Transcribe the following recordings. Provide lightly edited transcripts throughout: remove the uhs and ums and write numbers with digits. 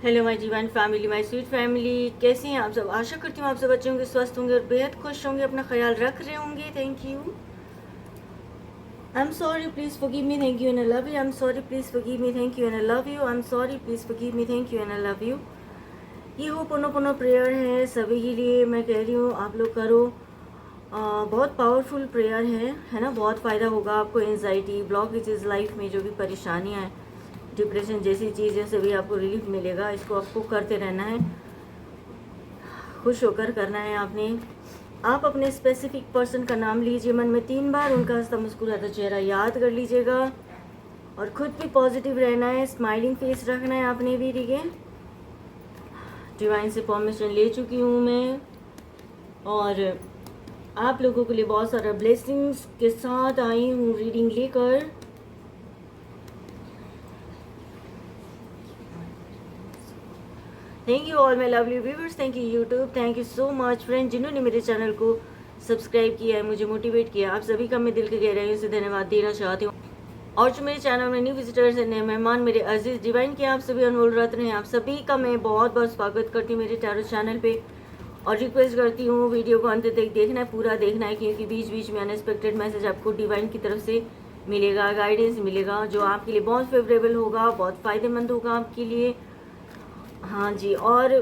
Hello my divine family, my sweet family, कैसे हैं आप सब। आशा करती हूँ आप सब अच्छे होंगे, स्वस्थ होंगे और बेहद खुश होंगे, अपना ख्याल रख रहे होंगे। Thank you. I am sorry, please forgive me, thank you and I love you. I am sorry, please forgive me, thank you and I love you. I am sorry, please forgive me, thank you and I love you. ये हो पुनो prayer है सभी के लिए। मैं कह रही हूँ आप लोग करो। बहुत पावरफुल प्रेयर है ना। बहुत फ़ायदा होगा आपको। एंजाइटी, ब्लॉकेजेस, लाइफ में जो भी परेशानियाँ हैं, डिप्रेशन जैसी चीज़ें से भी आपको रिलीफ मिलेगा। इसको आपको करते रहना है, खुश होकर करना है आपने। आप अपने स्पेसिफिक पर्सन का नाम लीजिए मन में 3 बार, उनका हंसता मुस्कुराता चेहरा याद कर लीजिएगा और खुद भी पॉजिटिव रहना है, स्माइलिंग फेस रखना है आपने भी, ठीक है। डिवाइन से परमिशन ले चुकी हूँ मैं और आप लोगों के लिए बहुत सारा ब्लेसिंग्स के साथ आई हूँ रीडिंग लेकर। Thank you all my lovely viewers, thank you YouTube, thank you so much friend जिन्होंने मेरे चैनल को सब्सक्राइब किया है, मुझे मोटिवेट किया। आप सभी का मैं दिल के गहराइयों से धन्यवाद देना चाहती हूँ। और जो मेरे चैनल में न्यू विजिटर्स हैं, नए मेहमान, मेरे अजीज डिवाइन के आप सभी अनमोल रत्न हैं, आप सभी का मैं बहुत बहुत स्वागत करती हूँ मेरे टैरो चैनल पे। और रिक्वेस्ट करती हूँ वीडियो को अंत तक देखना है, पूरा देखना है, क्योंकि बीच बीच में अनएक्सपेक्टेड मैसेज आपको डिवाइन की तरफ से मिलेगा, गाइडेंस मिलेगा जो आपके लिए बहुत फेवरेबल होगा, बहुत फ़ायदेमंद होगा आपके लिए। हाँ जी। और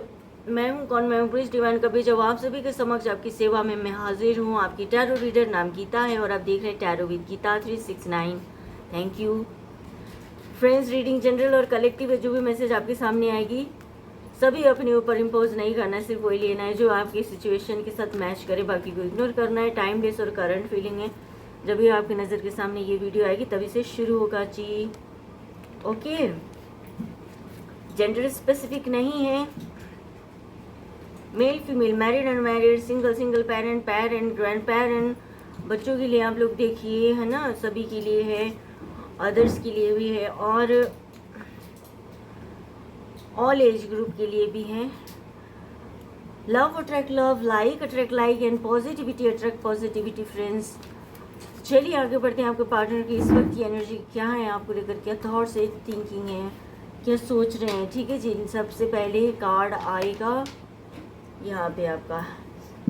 मैं हूँ कौन, मैं हूँ प्रिंस डिवाइन कभी जब आप सभी के समक्ष आपकी सेवा में मैं हाजिर हूँ। आपकी टैरो रीडर नाम गीता है और आप देख रहे हैं tarot with Gita 369। Thank you friends. Reading general और कलेक्टिव है। जो भी मैसेज आपके सामने आएगी सभी अपने ऊपर इम्पोज नहीं करना है, सिर्फ वही लेना है जो आपकी सिचुएशन के साथ मैच करे, बाकी को इग्नोर करना है। टाइमलेस और करंट फीलिंग है। जब भी आपकी नज़र के सामने ये वीडियो आएगी तभी से शुरू होगा जी, ओके। जेंडर स्पेसिफिक नहीं है, male female, married unmarried, single single parent, parent, grand parent, बच्चों के लिए आप लोग देखिए, है ना, सभी के लिए है, अदर्स के लिए भी है और ऑल एज ग्रुप के लिए भी है। Love attract love, like attract like and positivity attract positivity friends. चलिए आगे बढ़ते हैं। आपके पार्टनर की इस वक्त की एनर्जी क्या है, आपको लेकर क्या थॉट्स है, थिंकिंग है, क्या सोच रहे हैं, ठीक है जी। सबसे पहले कार्ड आएगा यहाँ पे आपका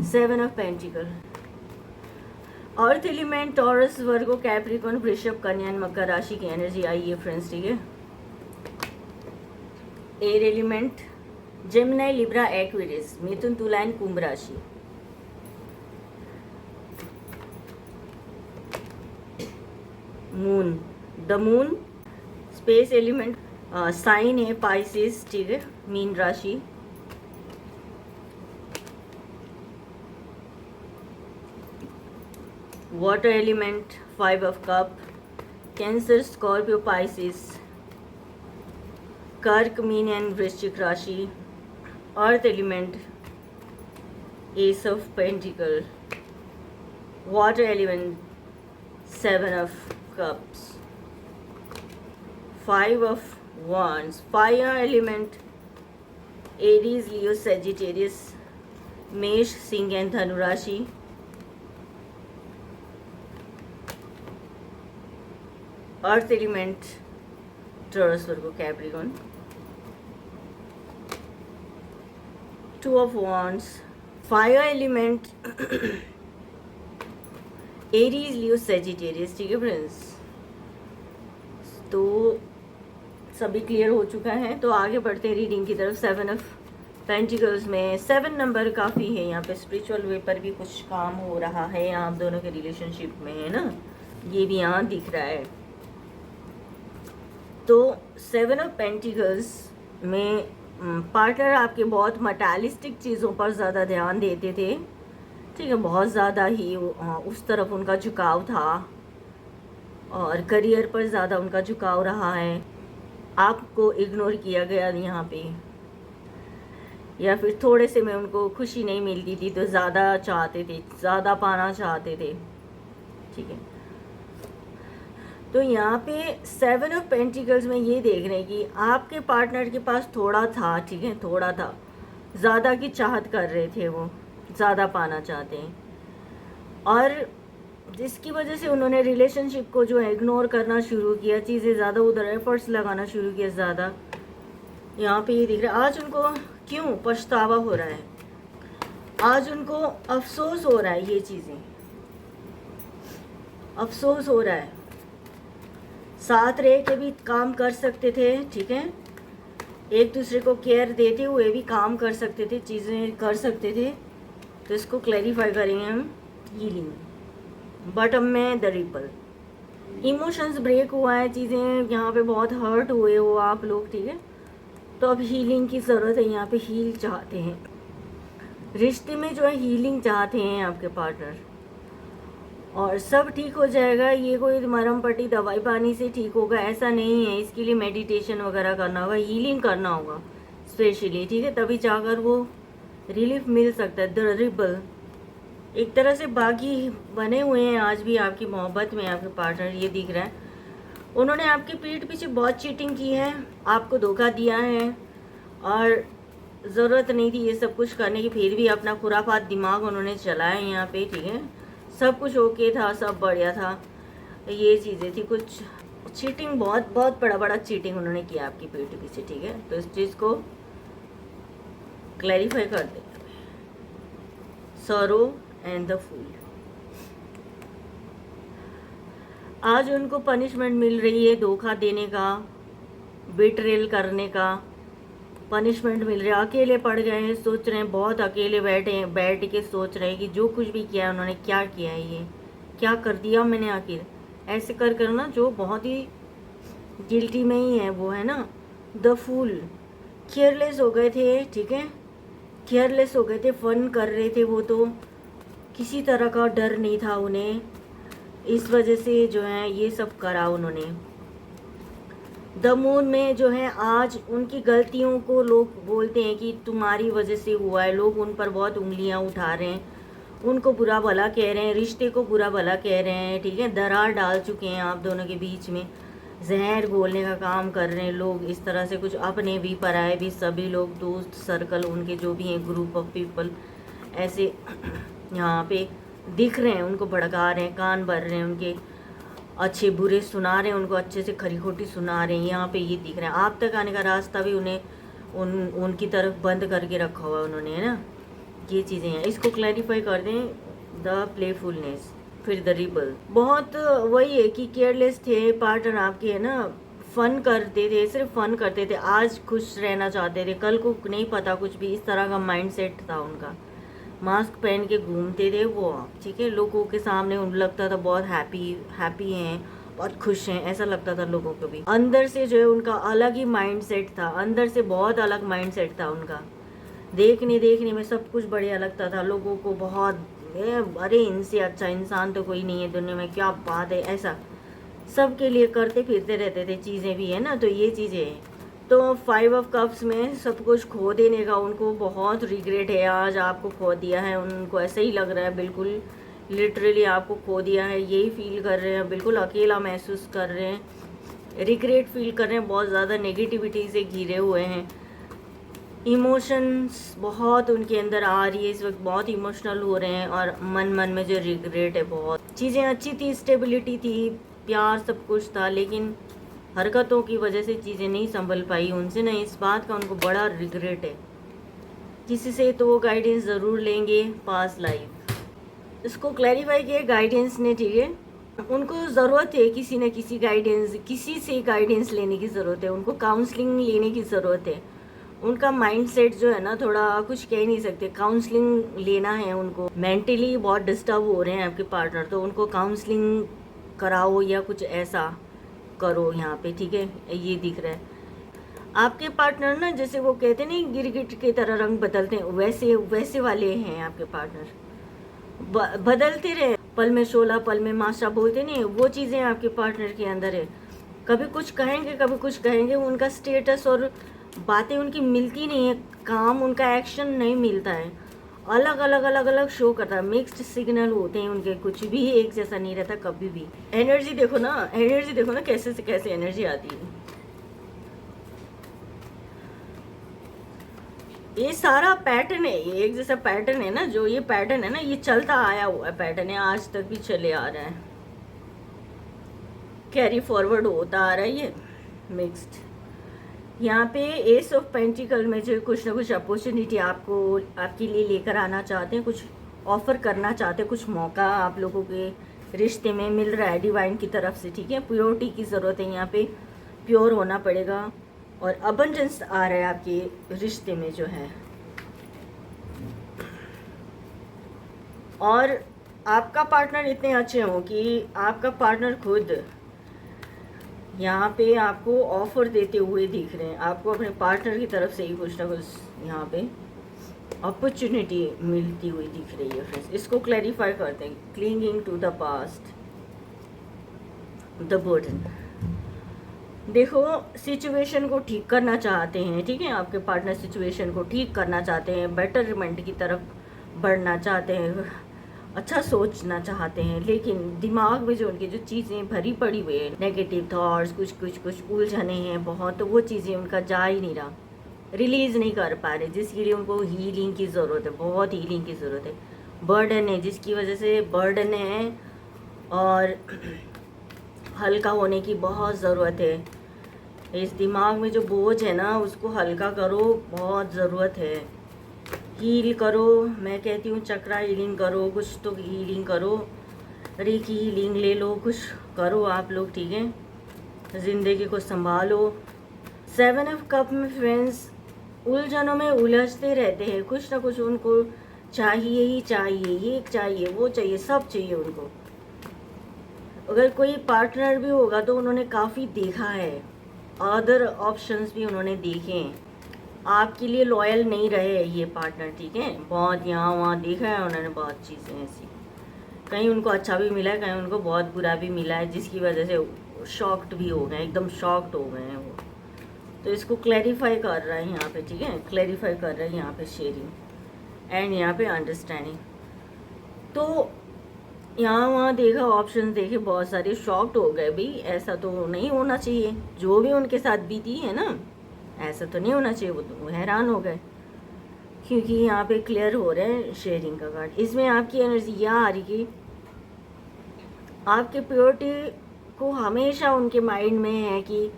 7 of pentacle. Earth element, Taurus, Virgo, Capricorn, वृषभ, कन्या, मकर राशि की एनर्जी आई है फ्रेंड्स, ठीक है। Air element, Gemini, Libra, Aquarius, Mithun, Tula and Kumbh राशि। Moon, the moon, space element, sign है पाइसेस, ठीक है, मीन राशि। Water element, 5 of cups, Cancer, Scorpio, Pisces, Kark, Meen and Vrishchik राशि। Earth element, ace of pentacle, water element, 7 of cups, 5 of wands, fire element, Aries, Leo, Sagittarius, Mesh, Singh and Dhanu राशि। Earth element, Taurus, Virgo, Capricorn, 2 of wands, fire element, Aries, Leo, Sagittarius, ठीक है friends. तो सभी clear हो चुका है, तो आगे बढ़ते हैं रीडिंग की तरफ। 7 ऑफ पेंटिकल्स में 7 नंबर काफ़ी है यहाँ पे, स्पिरिचुअल वे पर भी कुछ काम हो रहा है आप दोनों के रिलेशनशिप में, है ना, ये भी यहाँ दिख रहा है। तो 7 ऑफ पेंटिकल्स में पार्टनर आपके बहुत मटेरियलिस्टिक चीज़ों पर ज़्यादा ध्यान देते थे, ठीक है, बहुत ज़्यादा ही उस तरफ उनका झुकाव था और करियर पर ज़्यादा उनका झुकाव रहा है। आपको इग्नोर किया गया यहाँ पे, या फिर थोड़े से में उनको खुशी नहीं मिलती थी तो ज़्यादा चाहते थे, ज़्यादा पाना चाहते थे, ठीक है। तो यहाँ पे 7 ऑफ पेंटिकल्स में ये देख रहे हैं कि आपके पार्टनर के पास थोड़ा था, ठीक है, थोड़ा था, ज़्यादा की चाहत कर रहे थे, वो ज़्यादा पाना चाहते हैं और जिसकी वजह से उन्होंने रिलेशनशिप को जो है इग्नोर करना शुरू किया, चीज़ें ज़्यादा उधर एफर्ट्स लगाना शुरू किया ज़्यादा, यहाँ पे ये दिख रहा है। आज उनको क्यों पछतावा हो रहा है, आज उनको अफसोस हो रहा है, ये चीज़ें अफसोस हो रहा है। साथ रह के भी काम कर सकते थे, ठीक है, एक दूसरे को केयर देते हुए भी काम कर सकते थे, चीज़ें कर सकते थे। तो इसको क्लैरिफाई करेंगे हम, हीलिंग, बॉटम में द रिपल, इमोशंस ब्रेक हुआ है, चीज़ें यहाँ पे बहुत हर्ट हुए हो आप लोग, ठीक है। तो अब हीलिंग की ज़रूरत है, यहाँ पे हील चाहते हैं, रिश्ते में जो है हीलिंग चाहते हैं आपके पार्टनर, और सब ठीक हो जाएगा। ये कोई मरहम पट्टी दवाई पानी से ठीक होगा ऐसा नहीं है, इसके लिए मेडिटेशन वगैरह करना होगा, हीलिंग करना होगा स्पेशली, ठीक है, तभी जाकर वो रिलीफ मिल सकता है। द रिबल एक तरह से बागी बने हुए हैं आज भी आपकी मोहब्बत में आपके पार्टनर, ये दिख रहा है। उन्होंने आपकी पीठ पीछे बहुत चीटिंग की है, आपको धोखा दिया है, और ज़रूरत नहीं थी ये सब कुछ करने की, फिर भी अपना खुराफात दिमाग उन्होंने चलाया यहाँ पे, ठीक है। सब कुछ ओके था, सब बढ़िया था, ये चीज़ें थी, कुछ चीटिंग, बहुत बहुत बड़ा बड़ा चीटिंग उन्होंने किया आपकी पीठ पीछे, ठीक है। तो इस चीज़ को क्लैरिफाई कर दे। सॉरो एंड द फूल, आज उनको पनिशमेंट मिल रही है, धोखा देने का, बिट्रेल करने का पनिशमेंट मिल रहा है। अकेले पड़ गए हैं, सोच रहे हैं, बहुत अकेले बैठ के सोच रहे हैं कि जो कुछ भी किया है उन्होंने, क्या किया है, ये क्या कर दिया मैंने आखिर, ऐसे कर ना, जो बहुत ही गिल्टी में ही है वो, है ना। द फूल, केयरलेस हो गए थे, ठीक है, केयरलेस हो गए थे, फन कर रहे थे वो, तो किसी तरह का डर नहीं था उन्हें, इस वजह से जो है ये सब करा उन्होंने। द मून में जो है आज उनकी गलतियों को लोग बोलते हैं कि तुम्हारी वजह से हुआ है, लोग उन पर बहुत उंगलियां उठा रहे हैं, उनको बुरा भला कह रहे हैं, रिश्ते को बुरा भला कह रहे हैं, ठीक है, दरार डाल चुके हैं आप दोनों के बीच में, जहर बोलने का काम कर रहे हैं लोग इस तरह से, कुछ अपने भी पराए भी, सभी लोग, दोस्त सर्कल उनके जो भी हैं, ग्रुप ऑफ पीपल ऐसे यहाँ पे दिख रहे हैं, उनको भड़का रहे हैं, कान भर रहे हैं उनके, अच्छे बुरे सुना रहे हैं उनको, अच्छे से खरी खोटी सुना रहे हैं, यहाँ पे ये दिख रहा है। आप तक आने का रास्ता भी उन्हें उनकी तरफ बंद करके रखा हुआ है उन्होंने, है ना, ये चीज़ें हैं। इसको क्लैरिफाई कर दें, द प्लेफुलनेस, फिर द रिबल, बहुत वही है कि केयरलेस थे पार्टनर आपके, है ना, फन करते थे, सिर्फ फन करते थे, आज खुश रहना चाहते थे, कल को नहीं पता कुछ भी, इस तरह का माइंड सेट था उनका, मास्क पहन के घूमते थे वो, ठीक है, लोगों के सामने उन लगता था बहुत हैप्पी हैं, बहुत खुश हैं, ऐसा लगता था लोगों को भी। अंदर से जो है उनका अलग ही माइंड सेट था, अंदर से बहुत अलग माइंड सेट था उनका, देखने में सब कुछ बढ़िया लगता था लोगों को, बहुत अरे इनसे अच्छा इंसान तो कोई नहीं है दुनिया में, क्या बात है, ऐसा सबके लिए करते फिरते रहते थे चीज़ें भी, है ना। तो ये चीज़ें हैं। तो 5 ऑफ कप्स में सब कुछ खो देने का उनको बहुत रिग्रेट है, आज आपको खो दिया है, उनको ऐसा ही लग रहा है, बिल्कुल लिटरली आपको खो दिया है, यही फील कर रहे हैं, बिल्कुल अकेला महसूस कर रहे हैं, रिग्रेट फील कर रहे हैं, बहुत ज़्यादा नेगेटिविटी से घिरे हुए हैं, इमोशंस बहुत उनके अंदर आ रही है इस वक्त, बहुत इमोशनल हो रहे हैं, और मन में जो रिग्रेट है, बहुत चीज़ें अच्छी थी, स्टेबिलिटी थी, प्यार सब कुछ था, लेकिन हरकतों की वजह से चीज़ें नहीं संभल पाई उनसे ना, इस बात का उनको बड़ा रिग्रेट है। किसी से तो वो गाइडेंस ज़रूर लेंगे, पास लाइफ, इसको क्लैरिफाई किया गाइडेंस ने, ठीक है, उनको ज़रूरत है किसी न किसी गाइडेंस, किसी से गाइडेंस लेने की ज़रूरत है, उनको काउंसलिंग लेने की ज़रूरत है, उनका माइंडसेट जो है ना, थोड़ा कुछ कह नहीं सकते, काउंसलिंग लेना है उनको, मेंटली बहुत डिस्टर्ब हो रहे हैं आपके पार्टनर, तो उनको काउंसलिंग कराओ या कुछ ऐसा करो यहाँ पे, ठीक है, ये दिख रहा है। आपके पार्टनर ना, जैसे वो कहते हैं ना गिरगिट की तरह रंग बदलते हैं, वैसे वाले हैं आपके पार्टनर, बदलते रहे, पल में शोला पल में माशा बोलते नहीं, वो चीज़ें आपके पार्टनर के अंदर है, कभी कुछ कहेंगे कभी कुछ कहेंगे, उनका स्टेटस और बातें उनकी मिलती नहीं है, काम उनका एक्शन नहीं मिलता है, अलग शो करता है, मिक्स्ड सिग्नल होते हैं उनके, कुछ भी एक जैसा नहीं रहता कभी भी। एनर्जी देखो ना कैसे से कैसे एनर्जी आती है, ये सारा पैटर्न है, ये एक जैसा पैटर्न है ना, जो ये पैटर्न है ना, ये चलता आया हुआ है पैटर्न है, आज तक भी चले आ रहा है, कैरी फॉरवर्ड होता आ रहा है ये मिक्स्ड। यहाँ पे एस ऑफ पेंटिकल में जो कुछ ना कुछ अपॉर्चुनिटी आपको आपके लिए लेकर आना चाहते हैं, कुछ ऑफर करना चाहते हैं, कुछ मौका आप लोगों के रिश्ते में मिल रहा है डिवाइन की तरफ से, ठीक है। प्योरिटी की ज़रूरत है यहाँ पे, प्योर होना पड़ेगा और अबंडेंस आ रहा है आपके रिश्ते में जो है। और आपका पार्टनर इतने अच्छे हों कि आपका पार्टनर खुद यहाँ पे आपको ऑफर देते हुए दिख रहे हैं, आपको अपने पार्टनर की तरफ से ही कुछ ना कुछ यहाँ पे अपॉर्चुनिटी मिलती हुई दिख रही है फ्रेंड्स। इसको क्लैरिफाई करते हैं। Clinging to the past, the burden. देखो, सिचुएशन को ठीक करना चाहते हैं, ठीक है। आपके पार्टनर सिचुएशन को ठीक करना चाहते हैं, बेटरमेंट की तरफ बढ़ना चाहते हैं, अच्छा सोचना चाहते हैं, लेकिन दिमाग में जो उनकी जो चीज़ें भरी पड़ी हुई है, नेगेटिव थॉट्स, कुछ उलझने हैं बहुत, तो वो चीज़ें उनका जा ही नहीं रहा, रिलीज़ नहीं कर पा रहे, जिसके लिए उनको हीलिंग की ज़रूरत है, बहुत हीलिंग की ज़रूरत है। बर्डन है, जिसकी वजह से बर्डन है और हल्का होने की बहुत ज़रूरत है। इस दिमाग में जो बोझ है ना, उसको हल्का करो, बहुत ज़रूरत है। हील करो, मैं कहती हूँ चक्रा हीलिंग करो, कुछ तो हीलिंग करो, रेकी हीलिंग ले लो, कुछ करो आप लोग, ठीक है। ज़िंदगी को संभालो। 7 ऑफ कप में फ्रेंड्स उलझनों में उलझते रहते हैं, कुछ ना कुछ उनको चाहिए ही चाहिए, ये चाहिए, वो चाहिए, सब चाहिए उनको। अगर कोई पार्टनर भी होगा तो उन्होंने काफ़ी देखा है, अदर ऑप्शंस भी उन्होंने देखे हैं, आपके लिए लॉयल नहीं रहे ये पार्टनर, ठीक है। बहुत यहाँ वहाँ देखा है उन्होंने, बहुत चीज़ें ऐसी, कहीं उनको अच्छा भी मिला है, कहीं उनको बहुत बुरा भी मिला है, जिसकी वजह से शॉक्ड भी हो गए, एकदम शॉक्ड हो गए हैं वो। तो इसको क्लैरिफाई कर रहा है यहाँ पे, ठीक है, क्लैरिफाई कर रहा है यहाँ पे शेयरिंग एंड यहाँ पे अंडरस्टैंडिंग। तो यहाँ वहाँ देखा, ऑप्शन देखे बहुत सारे, शॉक्ड हो गए, भाई ऐसा तो नहीं होना चाहिए, जो भी उनके साथ बीती है ना, ऐसा तो नहीं होना चाहिए। वो तो हैरान हो गए, क्योंकि यहाँ पे क्लियर हो रहा है शेयरिंग का कार्ड। इसमें आपकी एनर्जी यह आ रही कि आपके प्योरिटी को हमेशा उनके माइंड में है कि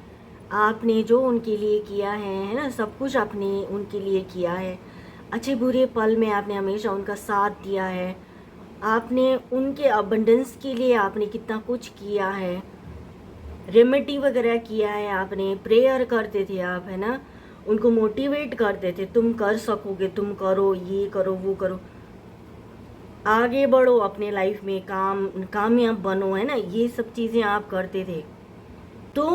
आपने जो उनके लिए किया है ना, सब कुछ आपने उनके लिए किया है, अच्छे बुरे पल में आपने हमेशा उनका साथ दिया है, आपने उनके अबंडेंस के लिए आपने कितना कुछ किया है, रेमेडी वगैरह किया है आपने, प्रेयर करते थे आप, है ना, उनको मोटिवेट करते थे, तुम कर सकोगे, तुम करो, ये करो, वो करो, आगे बढ़ो अपने लाइफ में, कामयाब बनो, है ना, ये सब चीज़ें आप करते थे। तो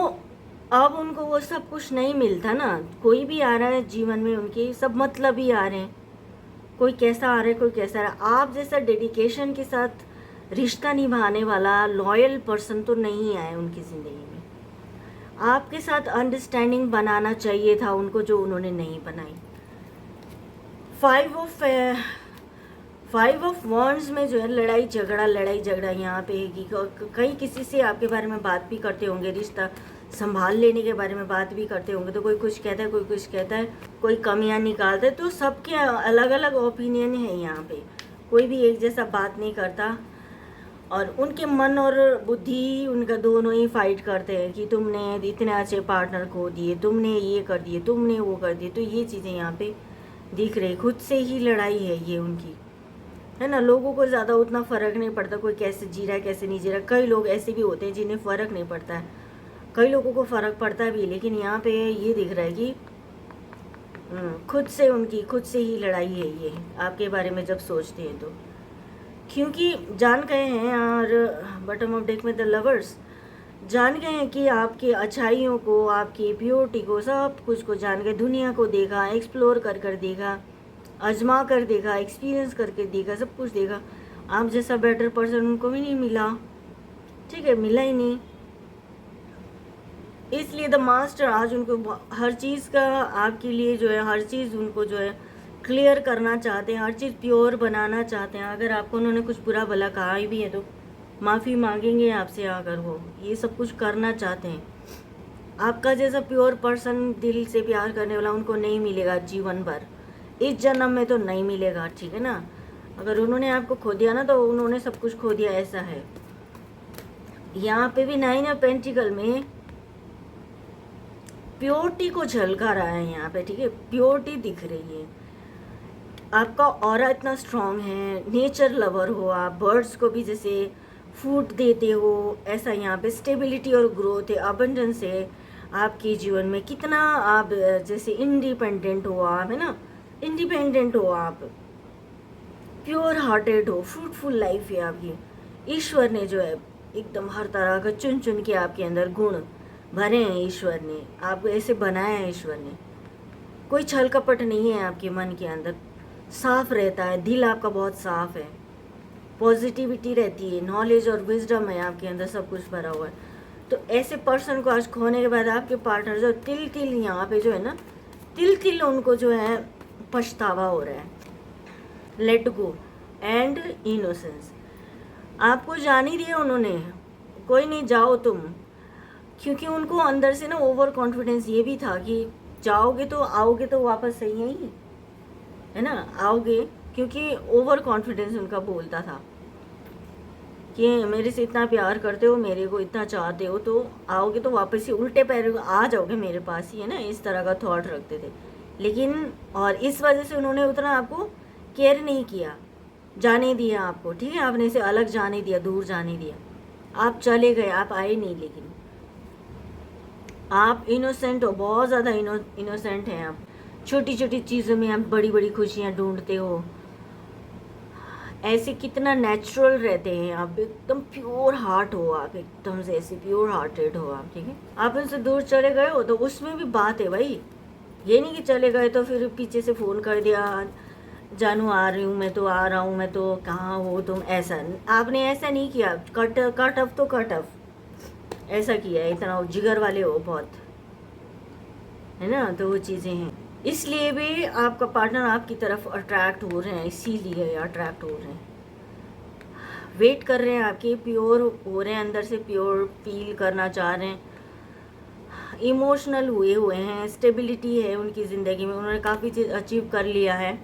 अब उनको वो सब कुछ नहीं मिलता ना, कोई भी आ रहा है जीवन में उनके, सब मतलब ही आ रहे हैं, कोई कैसा आ रहा है, कोई कैसा आ रहा है। आप जैसा डेडिकेशन के साथ रिश्ता निभाने वाला लॉयल पर्सन तो नहीं आया उनकी ज़िंदगी में। आपके साथ अंडरस्टैंडिंग बनाना चाहिए था उनको, जो उन्होंने नहीं बनाई। 5 ऑफ वॉन्ड्स में जो है लड़ाई झगड़ा यहाँ पे है कि कहीं किसी से आपके बारे में बात भी करते होंगे, रिश्ता संभाल लेने के बारे में बात भी करते होंगे, तो कोई कुछ कहता है, कोई कुछ कहता है, कोई कमियां निकालता है, तो सबके अलग अलग ओपिनियन है यहाँ पे, कोई भी एक जैसा बात नहीं करता। और उनके मन और बुद्धि, उनका दोनों ही फाइट करते हैं कि तुमने इतने अच्छे पार्टनर को दिए, तुमने ये कर दिए, तुमने वो कर दिए, तो ये चीज़ें यहाँ पे दिख रही, खुद से ही लड़ाई है ये उनकी, है ना। लोगों को ज़्यादा उतना फ़र्क नहीं पड़ता कोई कैसे जी रहा है, कैसे नहीं जी रहा। कई लोग ऐसे भी होते हैं जिन्हें फ़र्क नहीं पड़ता है, कई लोगों को फ़र्क पड़ता भी, लेकिन यहाँ पे ये दिख रहा है कि खुद से ही लड़ाई है ये आपके बारे में जब सोचते हैं तो, क्योंकि जान गए हैं। और बॉटम ऑफ डेक में द लवर्स जान गए हैं कि आपकी अच्छाइयों को, आपकी प्योरिटी को, सब कुछ को जान गए, दुनिया को देखा, एक्सप्लोर कर देखा, आजमा कर देखा, एक्सपीरियंस करके देखा, सब कुछ देखा। आप जैसा बेटर पर्सन उनको भी नहीं मिला, ठीक है, मिला ही नहीं। इसलिए द मास्टर आज उनको हर चीज़ का आपके लिए जो है, हर चीज़ उनको जो है क्लियर करना चाहते हैं, हर चीज़ प्योर बनाना चाहते हैं। अगर आपको उन्होंने कुछ बुरा भला कहा ही भी है तो माफ़ी मांगेंगे आपसे, अगर वो ये सब कुछ करना चाहते हैं। आपका जैसा प्योर पर्सन, दिल से प्यार करने वाला उनको नहीं मिलेगा जीवन भर, इस जन्म में तो नहीं मिलेगा, ठीक है ना। अगर उन्होंने आपको खो दिया ना, तो उन्होंने सब कुछ खो दिया, ऐसा है। यहाँ पे भी 9 ऑफ पेंटिकल में प्योरिटी को झलका रहा है यहाँ पे, ठीक है, प्योरिटी दिख रही है। आपका ऑरा इतना स्ट्रांग है, नेचर लवर हो आप, बर्ड्स को भी जैसे फूड देते हो, ऐसा यहाँ पे स्टेबिलिटी और ग्रोथ है, अबंडेंस है आपके जीवन में। कितना आप जैसे इंडिपेंडेंट हो आप, है ना, इंडिपेंडेंट हो आप, प्योर हार्टेड हो, फ्रूटफुल लाइफ है आपकी। ईश्वर ने जो है एकदम हर तरह का चुन चुन के आपके अंदर गुण भरे हैं, ईश्वर ने आपको ऐसे बनाया है। ईश्वर ने कोई छल कपट नहीं है आपके मन के अंदर, साफ रहता है, दिल आपका बहुत साफ है, पॉजिटिविटी रहती है, नॉलेज और विजडम है आपके अंदर, सब कुछ भरा हुआ है। तो ऐसे पर्सन को आज खोने के बाद आपके पार्टनर जो तिल तिल यहाँ पे जो है ना, तिल तिल उनको जो है पछतावा हो रहा है। लेट गो एंड इनोसेंस, आपको जान ही दिया उन्होंने, कोई नहीं, जाओ तुम, क्योंकि उनको अंदर से ना ओवर कॉन्फिडेंस ये भी था कि जाओगे तो आओगे तो वापस सही ही है ना, आओगे, क्योंकि ओवर कॉन्फिडेंस उनका बोलता था कि मेरे से इतना प्यार करते हो, मेरे को इतना चाहते हो, तो आओगे तो वापस ही उल्टे पैर आ जाओगे मेरे पास ही, है ना, इस तरह का थॉट रखते थे। लेकिन और इस वजह से उन्होंने उतना आपको केयर नहीं किया, जाने दिया आपको, ठीक है, आपने इसे अलग जाने दिया, दूर जाने दिया, आप चले गए, आप आए नहीं। लेकिन आप इनोसेंट हो, बहुत ज़्यादा इनोसेंट हैं आप, छोटी छोटी चीज़ों में आप बड़ी बड़ी खुशियाँ ढूंढते हो, ऐसे कितना नेचुरल रहते हैं आप, एकदम प्योर हार्ट हो आप, एकदम से ऐसे प्योर हार्टेड हो आप, ठीक है। आप उनसे दूर चले गए हो तो उसमें भी बात है भाई, ये नहीं कि चले गए तो फिर पीछे से फ़ोन कर दिया, जानू आ रही हूँ मैं, तो आ रहा हूँ मैं, तो कहाँ हो तुम, ऐसा आपने ऐसा नहीं किया, कट ऑफ तो कट ऑफ ऐसा किया है, इतना जिगर वाले हो बहुत, है ना। तो वो चीज़ें हैं, इसलिए भी आपका पार्टनर आपकी तरफ अट्रैक्ट हो रहे हैं, इसीलिए अट्रैक्ट हो रहे हैं, वेट कर रहे हैं आपके, प्योर हो रहे हैं, अंदर से प्योर फील करना चाह रहे हैं, इमोशनल हुए हैं, स्टेबिलिटी है उनकी ज़िंदगी में, उन्होंने काफ़ी चीज़ अचीव कर लिया है,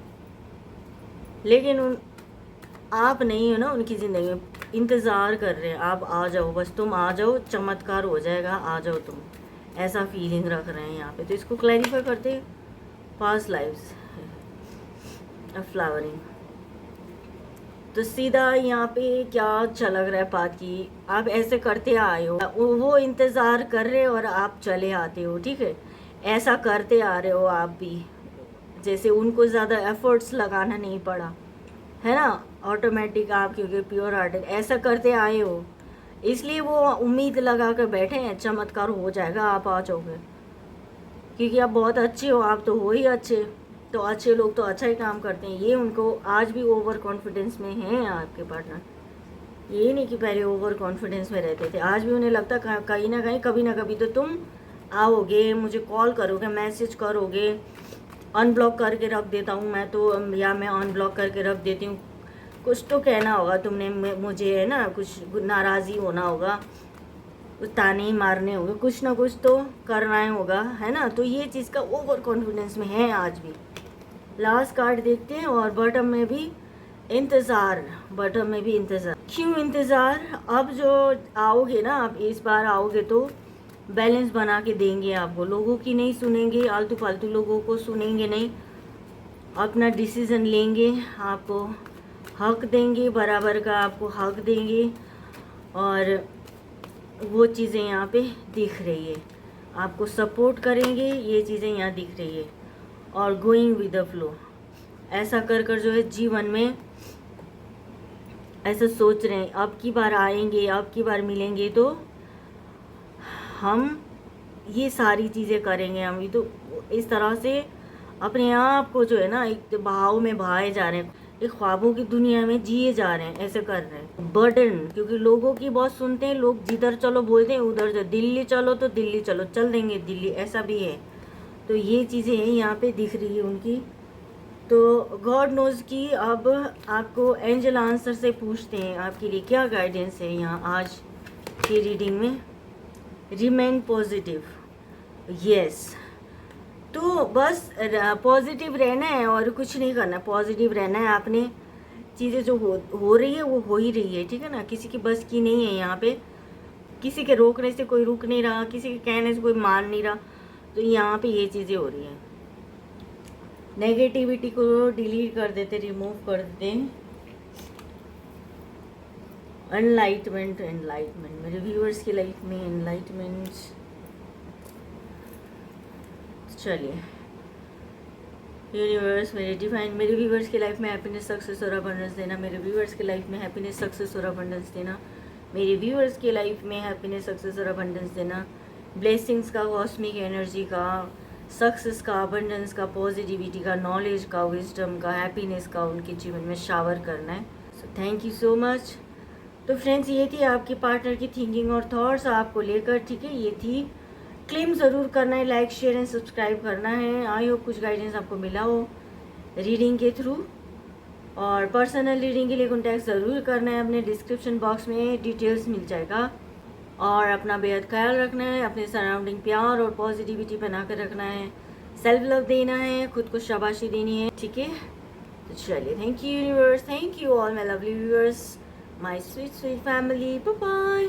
लेकिन आप नहीं हो ना उनकी ज़िंदगी में, इंतज़ार कर रहे हैं, आप आ जाओ, बस तुम आ जाओ, चमत्कार हो जाएगा, आ जाओ तुम, ऐसा फीलिंग रख रहे हैं यहाँ पे। तो इसको क्लैरिफाई करते हैं, पास्ट लाइव्स फ्लावरिंग, तो सीधा यहाँ पे क्या झलक रहा है बात की, आप ऐसे करते आए हो, वो इंतज़ार कर रहे हो और आप चले आते हो, ठीक है, ऐसा करते आ रहे हो आप भी, जैसे उनको ज़्यादा एफर्ट्स लगाना नहीं पड़ा, है ना, ऑटोमेटिक आप क्योंकि प्योर हार्टेड ऐसा करते आए हो, इसलिए वो उम्मीद लगा कर बैठे हैं चमत्कार हो जाएगा, आप आ जाओगे, क्योंकि आप बहुत अच्छे हो, आप तो हो ही अच्छे, तो अच्छे लोग तो अच्छा ही काम करते हैं। ये उनको आज भी ओवर कॉन्फिडेंस में हैं आपके पार्टनर, ये नहीं कि पहले ओवर कॉन्फिडेंस में रहते थे, आज भी उन्हें लगता कहीं ना कहीं कभी ना कभी तो तुम आओगे, मुझे कॉल करोगे, मैसेज करोगे, अनब्लॉक करके रख देता हूँ मैं तो, या मैं अनब्लॉक करके रख देती हूँ, कुछ तो कहना होगा तुमने मुझे, है ना, कुछ नाराज़ी होना होगा, कुछ ताने ही मारने होंगे, कुछ ना कुछ तो करना ही होगा, है ना। तो ये चीज़ का ओवर कॉन्फिडेंस में है आज भी। लास्ट कार्ड देखते हैं, और बॉटम में भी इंतज़ार, बॉटम में भी इंतज़ार, क्यों इंतज़ार, अब जो आओगे ना, आप इस बार आओगे तो बैलेंस बना के देंगे आपको, लोगों की नहीं सुनेंगे, आलतू फालतू लोगों को सुनेंगे नहीं, अपना डिसीज़न लेंगे, आपको हक देंगे, बराबर का आपको हक देंगे, और वो चीज़ें यहाँ पे दिख रही है, आपको सपोर्ट करेंगे, ये चीज़ें यहाँ दिख रही है, और गोइंग विद द फ्लो, ऐसा कर कर जो है जीवन में ऐसा सोच रहे हैं, अब की बार आएंगे, अब की बार मिलेंगे तो हम ये सारी चीज़ें करेंगे, हम ये तो इस तरह से अपने आप को जो है ना एक बहाव में बहाए जा रहे हैं, एक ख्वाबों की दुनिया में जिए जा रहे हैं, ऐसे कर रहे हैं, बर्डन, क्योंकि लोगों की बहुत सुनते हैं लोग, जिधर चलो बोलते हैं उधर चलो, दिल्ली चलो तो दिल्ली चलो, चल देंगे दिल्ली, ऐसा भी है। तो ये चीज़ें हैं यहाँ पे दिख रही है उनकी। तो गॉड नोज़ की अब आपको एंजल आंसर से पूछते हैं आपके लिए क्या गाइडेंस है यहाँ आज की रीडिंग में। रिमेन पॉजिटिव, यस, तो बस पॉजिटिव रहना है और कुछ नहीं करना, पॉजिटिव रहना है आपने, चीज़ें जो हो रही है वो हो ही रही है, ठीक है ना, किसी की बस की नहीं है यहाँ पे, किसी के रोकने से कोई रुक नहीं रहा, किसी के कहने से कोई मान नहीं रहा, तो यहाँ पे ये चीज़ें हो रही हैं। नेगेटिविटी को डिलीट कर देते, रिमूव कर देते हैं। एनलाइटमेंट, एनलाइटमेंट मेरे व्यूअर्स की लाइफ में एनलाइटमेंट। चलिए यूनिवर्स मेरे डिवाइन, मेरे व्यूअर्स की लाइफ में हैप्पीनेस, सक्सेस और अबंडेंस देना। मेरे व्यूअर्स की लाइफ में हैप्पीनेस, सक्सेस और अबंडेंस देना। मेरे व्यूअर्स की लाइफ में हैप्पीनेस, सक्सेस और अबंडेंस देना। ब्लेसिंग्स का, कॉस्मिक एनर्जी का, सक्सेस का, अबंडेंस का, पॉजिटिविटी का, नॉलेज का, विजडम का, हैप्पीनेस का उनके जीवन में शावर करना है। So thank you so much. तो फ्रेंड्स ये थी आपके पार्टनर की थिंकिंग और थॉट्स आपको लेकर, ठीक है। ये थी, क्लेम ज़रूर करना है, लाइक शेयर एंड सब्सक्राइब करना है। आई होप कुछ गाइडेंस आपको मिला हो रीडिंग के थ्रू। और पर्सनल रीडिंग के लिए कॉन्टैक्ट ज़रूर करना है, अपने डिस्क्रिप्शन बॉक्स में डिटेल्स मिल जाएगा। और अपना बेहद ख्याल रखना है, अपने सराउंडिंग प्यार और पॉजिटिविटी बना कर रखना है, सेल्फ लव देना है, खुद को शाबाशी देनी है, ठीक है। तो चलिए, thank you universe, thank you all my lovely viewers, my sweet sweet family, bye bye.